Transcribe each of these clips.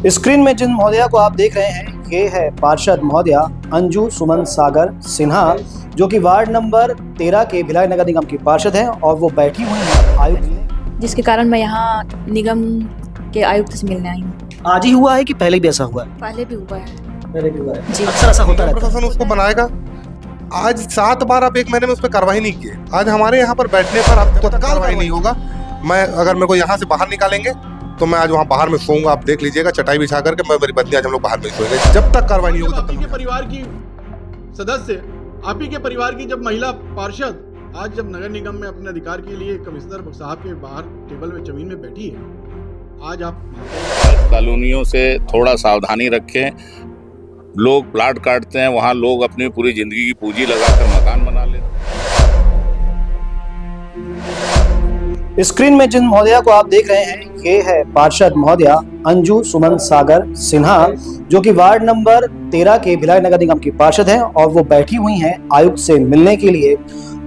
Screen में जिन महोदया को आप देख रहे हैं ये है पार्षद महोदया अंजू सुमन सागर सिन्हा, जो कि वार्ड नंबर 13 के भिलाई नगर निगम की पार्षद हैं और वो बैठी हुई हैं आयुक्त, जिसके कारण मैं यहाँ निगम के आयुक्त से मिलने आई हूँ। आज ही हुआ है कि पहले भी ऐसा हुआ है? पहले भी हुआ है। पहले भी हुआ है जी। अक्सर ऐसा होता रहता है। प्रशासन उसको बनाएगा। आज 7 बार आप 1 महीने में उस पर कार्रवाई नहीं किए। आज हमारे यहाँ पर बैठने पर आप तत्काल कार्रवाई नहीं होगा। मैं अगर मेरे को यहाँ से बाहर निकालेंगे तो मैं आज वहाँ बाहर में सोऊंगा। आप देख लीजिएगा चटाई बिछा करके मैं मेरी पत्नी आज हम लोग बाहर में सोएंगे जब तक कार्रवाई नहीं होगी। आप ही के परिवार की सदस्य, आप ही के परिवार की जब महिला पार्षद आज जब नगर निगम में अपने अधिकार के लिए कमिश्नर साहब के बाहर टेबल में जमीन में बैठी है, आज आप कॉलोनियों से थोड़ा सावधानी रखें। लोग प्लाट काटते हैं, वहाँ लोग अपनी पूरी जिंदगी की पूंजी लगाकर मकान बना लेते हैं। स्क्रीन में जिन महोदया को आप देख रहे हैं ये है पार्षद महोदया अंजू सुमन सागर सिन्हा, जो कि वार्ड नंबर 13 के भिलाई नगर निगम की पार्षद हैं और वो बैठी हुई हैं आयुक्त से मिलने के लिए।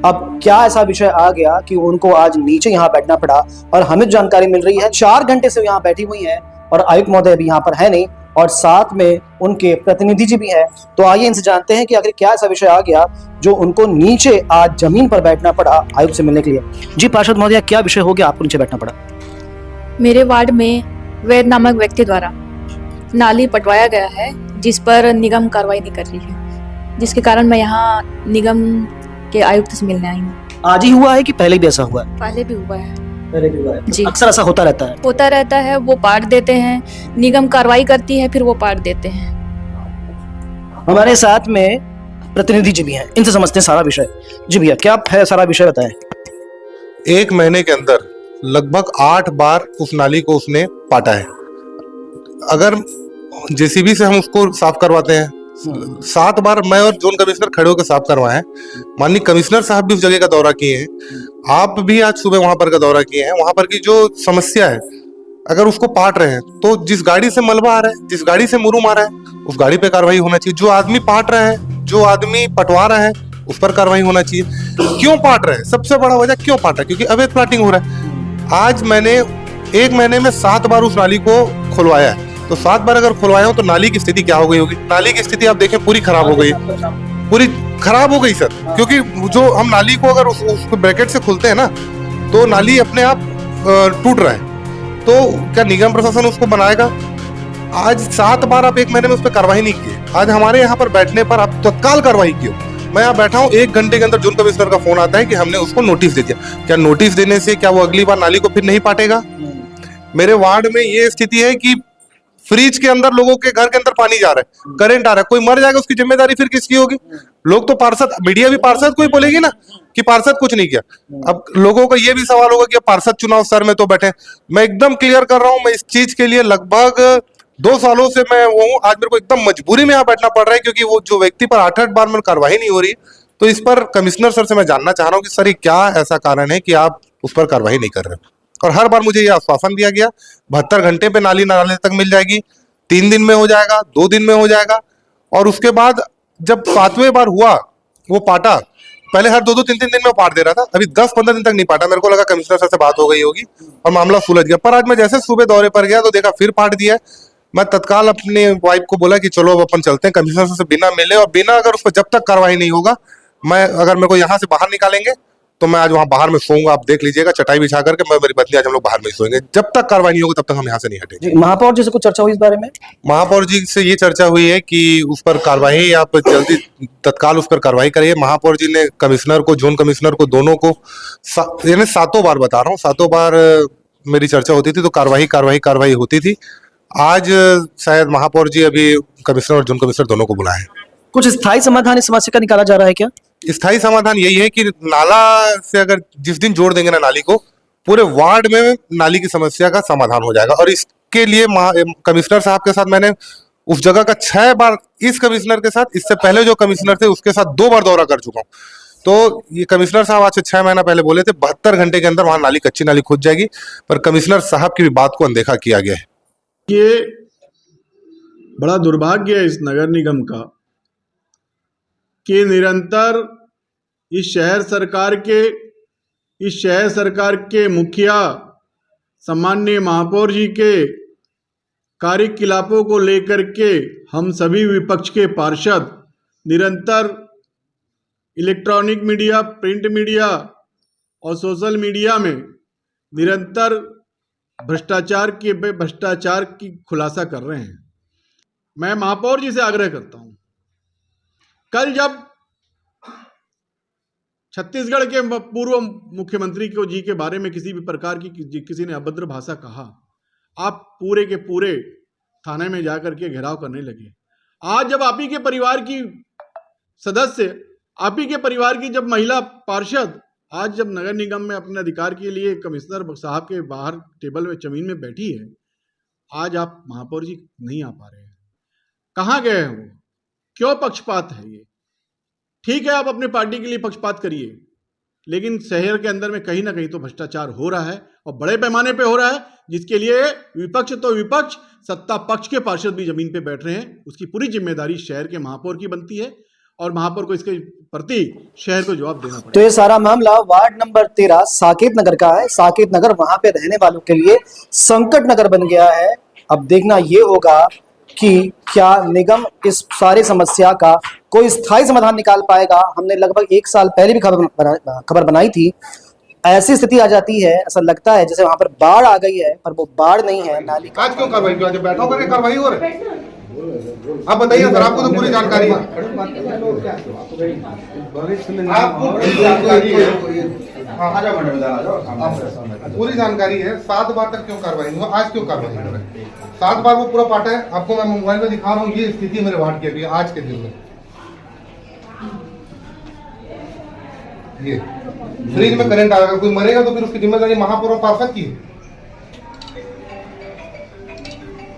अब क्या ऐसा विषय आ गया कि उनको आज नीचे यहाँ बैठना पड़ा और हमें जानकारी मिल रही है 4 घंटे से यहाँ बैठी हुई हैं और आयुक्त महोदय भी यहाँ पर है नहीं और साथ में उनके प्रतिनिधि जी भी हैं। तो आइए इनसे जानते हैं कि आखिर क्या ऐसा विषय आ गया जो उनको नीचे आज जमीन पर बैठना पड़ा आयुक्त से मिलने के लिए। जी पार्षद महोदया, क्या विषय हो गया आपको नीचे बैठना पड़ा? मेरे वार्ड में वैद नामक व्यक्ति द्वारा नाली पटवाया गया है जिस पर निगम कार्रवाई नहीं कर रही है, जिसके कारण मैं यहाँ निगम के आयुक्त से मिलने आई हूँ। आज ही हुआ है कि पहले भी ऐसा हुआ है? पहले भी हुआ है। पहले भी हुआ है। जी। अक्सर ऐसा होता रहता है? होता रहता है। वो पार्ट देते हैं, निगम कार्रवाई करती है, फिर वो पार्ट देते हैं। हमारे साथ में प्रतिनिधि जी भी हैं, इनसे समझते हैं सारा विषय। जी भैया, क्या है सारा विषय बताएं। 1 महीने के अंदर लगभग 8 बार उस नाली को उसने पाटा है। अगर जेसीबी से हम उसको साफ करवाते हैं, 7 बार मैं और जोन कमिश्नर खड़े होकर साफ करवाए हैं। माननीय कमिश्नर साहब भी उस जगह का दौरा किए हैं, आप भी आज सुबह वहां पर का दौरा किए हैं। वहां पर की जो समस्या है, अगर उसको पाट रहे हैं तो जिस गाड़ी से मलबा आ रहा है, जिस गाड़ी से मुरूम आ रहा है, उस गाड़ी पे कार्रवाई होना चाहिए। जो आदमी पाट रहा है, जो आदमी पटवा रहा है, उस पर कार्रवाई होना चाहिए। क्यों पाट रहे हैं? सबसे बड़ा वजह क्यों पाट रहा है? क्योंकि अवैध प्लाटिंग हो रहा है। आज मैंने 1 महीने में 7 बार उस नाली को खुलवाया है, तो 7 बार अगर खुलवाया हो तो नाली की स्थिति क्या हो गई होगी? नाली की स्थिति आप देखें पूरी खराब हो गई, पूरी खराब हो गई सर। क्योंकि जो हम नाली को अगर उस ब्रैकेट से खोलते हैं ना तो नाली अपने आप टूट रहा है। तो क्या निगम प्रशासन उसको बनाएगा? आज 7 बार आप 1 महीने में उस पर कार्रवाई नहीं किए। आज हमारे यहाँ पर बैठने पर आप तत्काल कार्रवाई किए। मैं यहाँ बैठा हूँ, 1 घंटे के अंदर जोन कमिश्नर का फोन आता है कि हमने उसको नोटिस दे दिया। क्या नोटिस देने से क्या वो अगली बार नाली को फिर नहीं पाटेगा? मेरे वार्ड में ये स्थिति है कि फ्रिज के अंदर लोगों के घर के अंदर पानी जा रहा है, करंट आ रहा है, कोई मर जाएगा उसकी जिम्मेदारी फिर किसकी होगी? लोग तो पार्षद, मीडिया भी पार्षद को ही बोलेगी ना कि पार्षद कुछ नहीं किया। अब लोगों का ये भी सवाल होगा कि पार्षद चुनाव सर में तो बैठे। मैं एकदम क्लियर कर रहा हूं, मैं इस चीज के लिए लगभग 2 सालों से मैं वो हूँ। आज मेरे को एकदम मजबूरी में यहाँ बैठना पड़ रहा है क्योंकि वो जो व्यक्ति पर 8-8 बार में कार्रवाई नहीं हो रही। तो इस पर कमिश्नर सर से मैं जानना चाह रहा हूँ कि सर ये क्या ऐसा कारण है कि आप उस पर कार्रवाई नहीं कर रहे? और हर बार मुझे ये आश्वासन दिया गया 72 घंटे पे नाली नाले तक मिल जाएगी, 3 दिन में हो जाएगा, 2 दिन में हो जाएगा। और उसके बाद जब 7वें बार हुआ वो पाटा, पहले हर 2-2, 3-3 दिन में पाट दे रहा था, अभी 10-15 दिन तक नहीं पाटा। मेरे को लगा कमिश्नर सर से बात हो गई होगी और मामला सुलझ गया। पर आज मैं जैसे सुबह दौरे पर गया तो देखा फिर पाट दिया। मैं तत्काल अपने वाइफ को बोला कि चलो अब अपन चलते हैं, कमिश्नर से बिना मिले और बिना अगर उस पर जब तक कार्रवाई नहीं होगा, मैं अगर मेरे को यहाँ से बाहर निकालेंगे तो मैं आज वहाँ बाहर में सोऊंगा। आप देख लीजिएगा चटाई बिछा करके मैं मेरी पत्नी आज हम लोग बाहर में सोएंगे जब तक कार्रवाई नहीं होगी, तब तक हम यहाँ से नहीं हटेंगे। महापौर जी से कुछ चर्चा हुई इस बारे में? महापौर जी से ये चर्चा हुई है कि उस पर कार्रवाई आप जल्दी तत्काल उस पर कार्रवाई करिए। महापौर जी ने कमिश्नर को, जोन कमिश्नर को, दोनों को यानी 7 बार बता रहा हूँ, 7 बार मेरी चर्चा होती थी तो कार्रवाई होती थी। आज शायद महापौर जी अभी कमिश्नर और जोन कमिश्नर दोनों को बुलाए। कुछ स्थायी समाधान इस समस्या का निकाला जा रहा है क्या? स्थायी समाधान यही है कि नाला से अगर जिस दिन जोड़ देंगे ना नाली को, पूरे वार्ड में नाली की समस्या का समाधान हो जाएगा। और इसके लिए कमिश्नर साहब के साथ मैंने उस जगह का 6 बार, इस कमिश्नर के साथ, इससे पहले जो कमिश्नर थे उसके साथ 2 बार दौरा कर चुका हूँ। तो ये कमिश्नर साहब आज से 6 महीना पहले बोले थे 72 घंटे के अंदर वहां नाली, कच्ची नाली खुद जाएगी, पर कमिश्नर साहब की भी बात को अनदेखा किया गया है। ये बड़ा दुर्भाग्य है इस नगर निगम का कि निरंतर इस शहर सरकार के मुखिया सम्माननीय महापौर जी के कार्यकलापों को लेकर के हम सभी विपक्ष के पार्षद निरंतर इलेक्ट्रॉनिक मीडिया, प्रिंट मीडिया और सोशल मीडिया में निरंतर भ्रष्टाचार की खुलासा कर रहे हैं। मैं महापौर जी से आग्रह करता हूं, कल जब छत्तीसगढ़ के पूर्व मुख्यमंत्री को जी के बारे में किसी भी प्रकार की किसी ने अभद्र भाषा कहा, आप पूरे के पूरे थाने में जाकर के घेराव करने लगे। आज जब आप ही के परिवार की सदस्य, आप ही के परिवार की जब महिला पार्षद आज जब नगर निगम में अपने अधिकार के लिए कमिश्नर साहब के बाहर टेबल में जमीन में बैठी है, आज आप महापौर जी नहीं आ पा रहे हैं। कहाँ गए हैं वो? क्यों पक्षपात है ये? ठीक है, आप अपने पार्टी के लिए पक्षपात करिए, लेकिन शहर के अंदर में कहीं ना कहीं तो भ्रष्टाचार हो रहा है और बड़े पैमाने पे हो रहा है, जिसके लिए विपक्ष तो विपक्ष, सत्ता पक्ष के पार्षद भी जमीन पे बैठ रहे हैं। उसकी पूरी जिम्मेदारी शहर के महापौर की बनती है और महापौर को इसके प्रति शहर को जवाब देना पड़ेगा। तो ये सारा मामला वार्ड नंबर 13 साकेत नगर का है। साकेत नगर वहां पे रहने वालों के लिए संकट नगर बन गया है। अब देखना ये होगा कि क्या निगम इस सारी समस्या का कोई स्थायी समाधान निकाल पाएगा। हमने लगभग 1 साल पहले भी खबर बनाई थी। ऐसी स्थिति आ जाती है, ऐसा लगता है जैसे वहां पर बाढ़ आ गई है, पर वो बाढ़ नहीं है, नाली। आज क्यों कार्रवाई की? आज बैठो करके कार्रवाई हो रही है। आप बताइए सर, आपको तो पूरी जानकारी है। पूरी जानकारी है। 7 बार तक क्यों कार्रवाई हुआ, आज क्यों कार्रवाई कर रहे हैं? 7 बार वो पूरा पार्ट है। आपको मैं मोबाइल में दिखा रहा हूँ, ये स्थिति मेरे वार्ड की अभी आज के दिन में। ये फ्रिज में करंट आएगा, कोई मरेगा तो फिर उसकी जिम्मेदारी महापौर और पार्षद की है।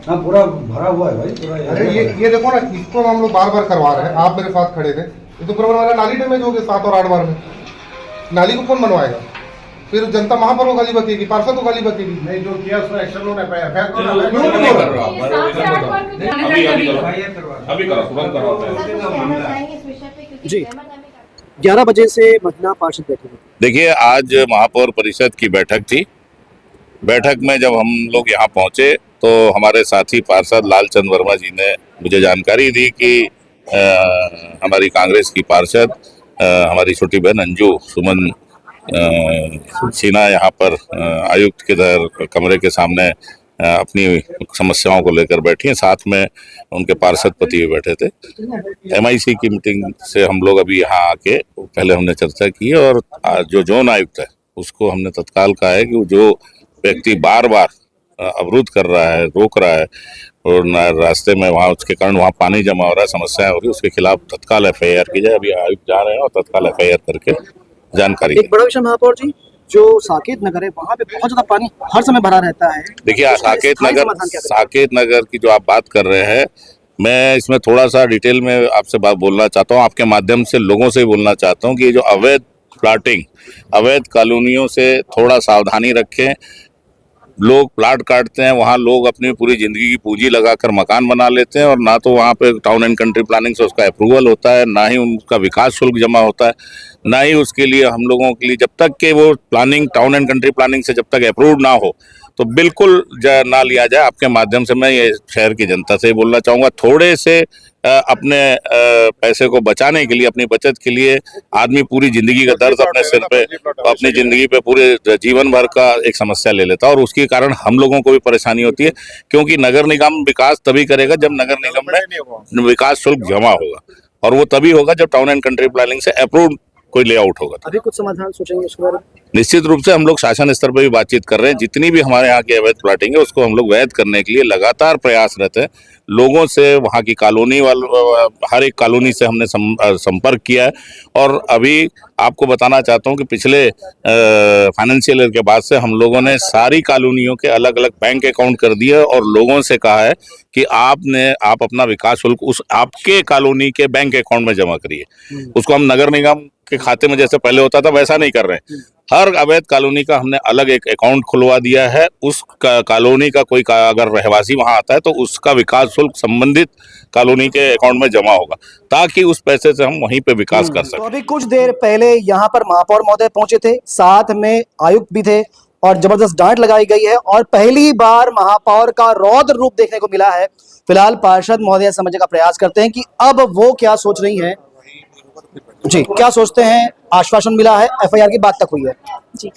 हाँ, पूरा भरा हुआ है भाई, पूरा। अरे ये देखो ना, इसको हम लोग बार बार करवा रहे हैं। आप मेरे साथ खड़े थे, ये तो पूरा वाला नाली डैमेज हो गया 7 और 8 बार में। नाली को कौन बनवाएगा? फिर जनता महापौर को गाली बकेगी, पार्षद को गाली बकेगी। नहीं, जो किया उसमें एक्शन लो, जी 11 बजे से महिला पार्षद बैठे। देखिए, आज महापौर परिषद की बैठक थी। बैठक में जब हम लोग यहाँ पहुँचे तो हमारे साथी पार्षद लालचंद वर्मा जी ने मुझे जानकारी दी कि हमारी कांग्रेस की पार्षद हमारी छोटी बहन अंजू सुमन सिन्हा यहाँ पर आयुक्त के कमरे के सामने अपनी समस्याओं को लेकर बैठी हैं। साथ में उनके पार्षद पति भी बैठे थे। MIC की मीटिंग से हम लोग अभी यहाँ आके पहले हमने चर्चा की और जो जोन आयुक्त है उसको हमने तत्काल कहा है कि जो व्यक्ति बार बार अवरुद्ध कर रहा है, रोक रहा है और रास्ते में वहाँ उसके कारण वहाँ पानी जमा हो रहा है, समस्याएं हो रही है, उसके खिलाफ तत्काल FIR की जाए। अभी आयुक्त जा रहे हैं और तत्काल FIR करके जानकारी। एक बड़ा विषय महापौर जी, जो साकेत नगर है वहाँ पे बहुत ज्यादा पानी हर समय भरा रहता है। देखिए, साकेत नगर की जो आप बात कर रहे हैं, मैं इसमें थोड़ा सा डिटेल में आपसे बात बोलना चाहता हूँ। आपके माध्यम से लोगों से बोलना चाहता हूँ कि ये जो अवैध प्लाटिंग, अवैध कॉलोनियों से थोड़ा सावधानी रखें। लोग प्लाट काटते हैं, वहाँ लोग अपनी पूरी जिंदगी की पूंजी लगाकर मकान बना लेते हैं और ना तो वहाँ पे टाउन एंड कंट्री प्लानिंग से उसका अप्रूवल होता है, ना ही उनका विकास शुल्क जमा होता है, ना ही उसके लिए हम लोगों के लिए जब तक कि वो planning town and country planning से जब तक अप्रूव ना हो तो बिल्कुल ना लिया जाए। आपके माध्यम से मैं ये शहर की जनता से बोलना चाहूँगा, थोड़े से अपने पैसे को बचाने के लिए, अपनी बचत के लिए आदमी पूरी जिंदगी का दर्द अपने सिर पे, अपनी जिंदगी पे पूरे जीवन भर का एक समस्या ले लेता है और उसके कारण हम लोगों को भी परेशानी होती है। क्योंकि नगर निगम विकास तभी करेगा जब नगर निगम में विकास शुल्क जमा होगा और वो तभी होगा जब टाउन एंड कंट्री प्लानिंग से अप्रूव कोई लेआउट होगा। अभी कुछ समाधान सोचेंगे इसके बारे में? निश्चित रूप से हम लोग शासन स्तर पर भी बातचीत कर रहे हैं। जितनी भी हमारे यहाँ की अवैध प्लाटिंग है उसको हम लोग वैध करने के लिए लगातार प्रयासरत है। लोगों से, वहाँ की कॉलोनी हर एक कॉलोनी से हमने संपर्क किया है और अभी आपको बताना चाहता हूँ कि पिछले फाइनेंशियल ईयर के बाद से हम लोगों ने सारी कॉलोनियों के अलग अलग बैंक अकाउंट कर दिए और लोगों से कहा है कि आप अपना विकास शुल्क उस आपके कॉलोनी के बैंक अकाउंट में जमा करिए। उसको हम नगर निगम के खाते में जैसे पहले होता था वैसा नहीं कर रहे हैं। हर अवैध कॉलोनी का हमने अलग एक अकाउंट खुलवा दिया है। उस कॉलोनी का कोई अगर रहवासी वहां आता है तो उसका विकास शुल्क संबंधित कॉलोनी के अकाउंट में जमा होगा ताकि उस पैसे से हम वहीं पे विकास कर सकें। तो अभी कुछ देर पहले यहाँ पर महापौर महोदय पहुंचे थे, साथ में आयुक्त भी थे और जबरदस्त डांट लगाई गई है और पहली बार महापौर का रौद्र रूप देखने को मिला है। फिलहाल पार्षद महोदय समझने का प्रयास करते हैं कि अब वो क्या सोच रही हैं। जी, क्या सोचते हैं? आश्वासन मिला है, एफआईआर की बात तक हुई है। जी,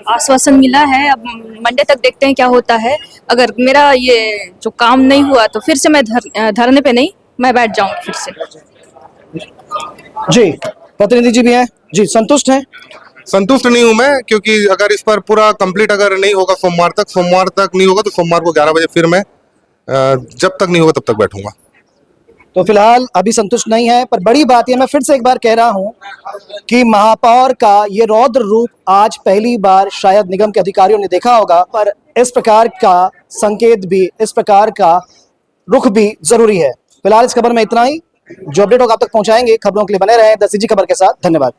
आश्वासन मिला है। अब मंडे तक देखते हैं क्या होता है। अगर मेरा ये जो काम नहीं हुआ तो फिर से मैं धरने पे नहीं, मैं बैठ जाऊंगी फिर से। जी, प्रतिनिधि जी भी हैं जी, संतुष्ट हैं? संतुष्ट नहीं हूं मैं, क्योंकि अगर इस पर पूरा कंप्लीट अगर नहीं होगा सोमवार तक नहीं होगा तो सोमवार को 11 बजे फिर मैं जब तक नहीं होगा तब तक बैठूंगा। तो फिलहाल अभी संतुष्ट नहीं है, पर बड़ी बात यह, मैं फिर से एक बार कह रहा हूं कि महापौर का ये रौद्र रूप आज पहली बार शायद निगम के अधिकारियों ने देखा होगा, पर इस प्रकार का संकेत भी, इस प्रकार का रुख भी जरूरी है। फिलहाल इस खबर में इतना ही। जो अपडेट होगा आप तक पहुंचाएंगे। खबरों के लिए बने रहें 10 खबर के साथ। धन्यवाद।